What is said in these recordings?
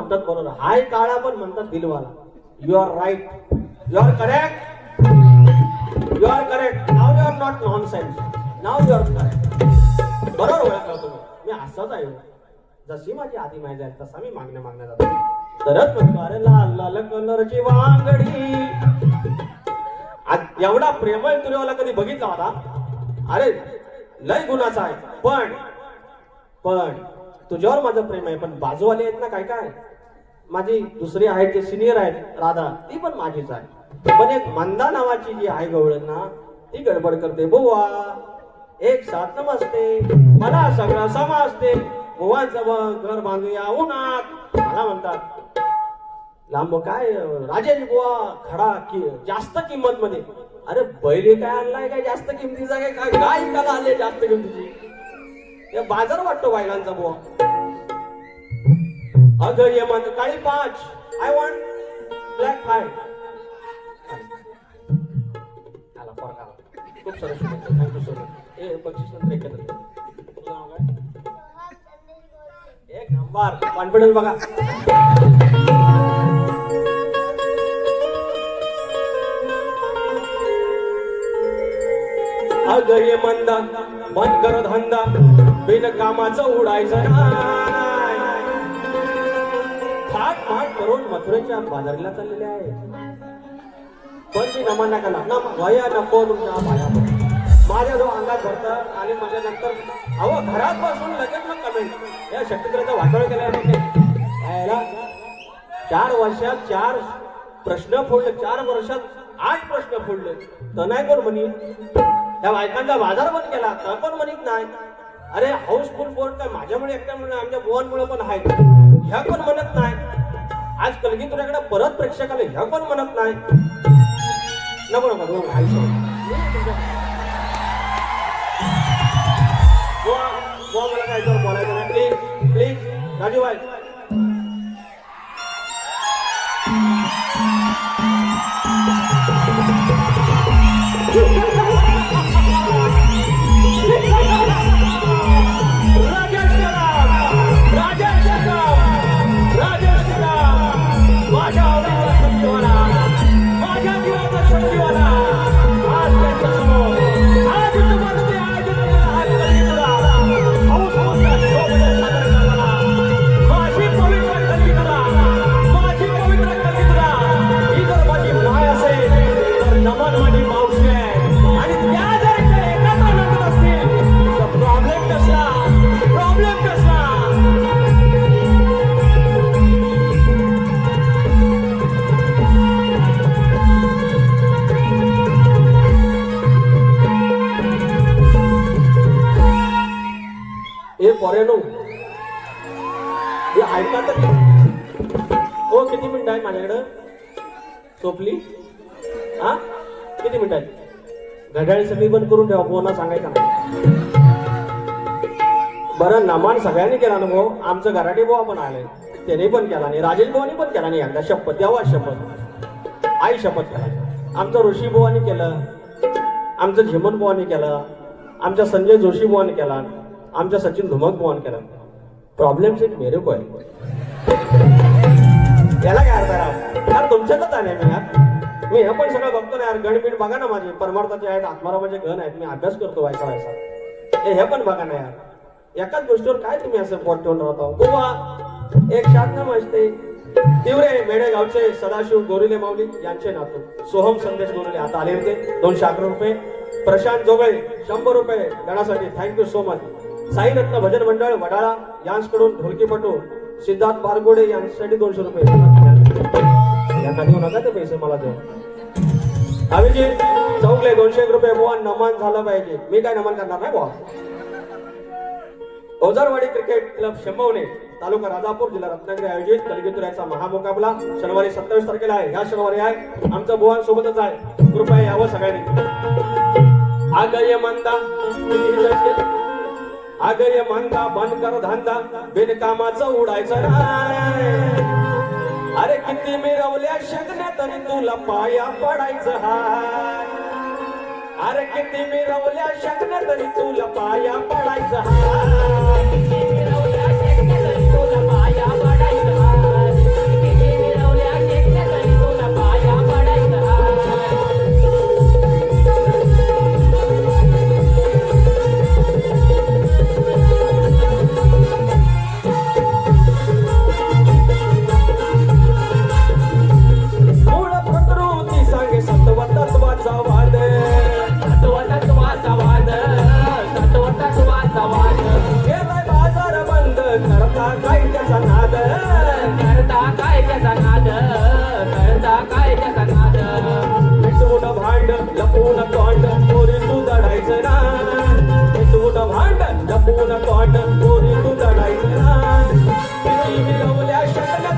म्हणतात बरोबर, हाय काळा पण म्हणतात दिलवाला. You are right, you are correct, you are correct. नाव यू आर नॉट नॉनसेन्स, नाव यू आर करेक्ट. बरोबर ओळखला तुम्ही. मी असंच आहे, जशी माझी आधी माहिती आहे तसा मी मागण्या जातो. तरच म्हणतो अरे लाल लाल कलरची वांगडी. एवढा प्रेमळ तुझ्यावाला कधी बघितला होता? अरे लय गुणाचा आहे, पण तुझ्यावर माझं प्रेम आहे. पण बाजूवाले आहेत ना काय काय, माझी दुसरी आहे ते सिनियर आहेत राधा, ती पण माझीच आहे. पण एक मंदा नावाची जी आहे गवळण ना, ती गडबड करते. बुवा एक साथ नमस्ते, मला सगळं समजते. बुवांचं घर बांधूया उन्हात. मला म्हणतात लांब काय राजेश बुवा खडा की जास्त किंमत मध्ये. अरे बैल काय आणलाय काय जास्त किमतीचा, काय गाय विकायला आले जास्त किमतीची? या बाजार वाटतो बायलांचा बुवा. अगं ये मन काळी 5, आय वॉन्ट ब्लॅक 5. आला फरक आला. खूप सरस शुभेच्छा, थँक्यू सो मच. हे बक्षीस नंतर एकत्र. तुझं नाव काय? एक नंबर कॉन्फिडन्स बघा. अगं ये मंदा बंद कर धंदा, बिन कामाचं उडायचं नाही. थाट माट करून मथुरेच्या बाजारीला चाललेले आहे. पण ती नमा नका ना वया नको तुमच्या पाया. माझ्या जो अंगात भरतं आणि माझ्या नंतर अहो घरात बसून लगेच मग कमेंट या शक्तीचा वाटोळ केलाय. 4 वर्षात 4 प्रश्न फोडले, 4 वर्षात 8 प्रश्न फोडले. तर नाही कोण म्हणी त्या बायकांचा बाजार बंद केला, तर पण म्हणत नाही. अरे हाऊसफुल बोर्ड काय माझ्यामुळे एकट्यामुळे, आमच्या बुवांमुळे पण आहे, ह्या पण म्हणत नाही. आज कलगी तुझ्याकडे परत प्रेक्षक आले, ह्या पण म्हणत नाही. नको नको दोन मला काय तर बोलायचं नाही. Please please Rajubhai. ऐका तर हो, किती मिनिट आहे माझ्याकडं? सोपली हा किती मिनिट आहेत? घड्याळी सगळी बंद करून ठेवा, कोणा सांगायचं नाही. बरं नमान सगळ्यांनी केला ना भाऊ. आमचं घराटे बुवा पण आले, त्याने पण केला नाही. राजेश बुवानी पण केला नाही. एकदा शपथ द्यावा, शपथ आई शपथ केला. आमचं ऋषी बुवानी केलं, आमचं झिमन बुवानी केलं, आमच्या संजय जोशी बुवानी केला, आमच्या सचिन धुमक बुवानी केला. प्रॉब्लेम सिर्फ मेरे को है. याला काय अर्थ आहे यार? तुमच्यातच आहे मी यार. मी हे पण सगळं बघतो ना यार. गणपीठ बघा ना माझे, परमार्थाचे आहेत, आत्मारामाचे गण आहेत. मी अभ्यास करतो व्हायचा व्हायचा. हे पण बघा ना यार. एकाच गोष्टीवर काय तुम्ही असं पोट ठेवून राहता? गोवा एक शांत असते. तिवरे मेडेगावचे सदाशिव गोरिले माऊली यांचे नातू सोहम संदेश गोरिले आता आले होते. 211 रुपये. प्रशांत जोगळे 100 रुपये गणासाठी, थँक्यू सो मच. साई रत्न भजन मंडळ वडाळा यांच्याकडून ढोलकीपटू सिद्धार्थ बारगोडे यांच्यासाठी 200 रुपये. यांना देऊ नका ते पैसे, मला देऊ. अभिजित चौगले 201 रुपये. बुवा नमन झालं पाहिजे. मी काय नमन करणार नाही बुवा. ओझरवाडी क्रिकेट क्लब शंभवणे तालुका राजापूर जिल्हा रत्नागिरी आयोजित कलगीतुऱ्याचा महामुकाबला शनिवारी 27 तारखेला आहे. या शनिवारी आहे. आमचं बुवांसोबतच आहे. कृपया यावं सगळ्यांनी. आगय मंदा आगय मंदा बंद कर धंदा, बिनकामाचं उडायचं नाही. अरे किती मिरवल्या शगण्या तरी तुला पाया पडायचं हाय. अरे किती मिरवल्या शगण्या तरी तुला पाया पडायचं हाय. किती मिरवल्या शगण्या तरी तुला पाया पडायचं हाय.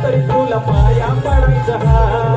तरी तुला पाया पडायचं हाय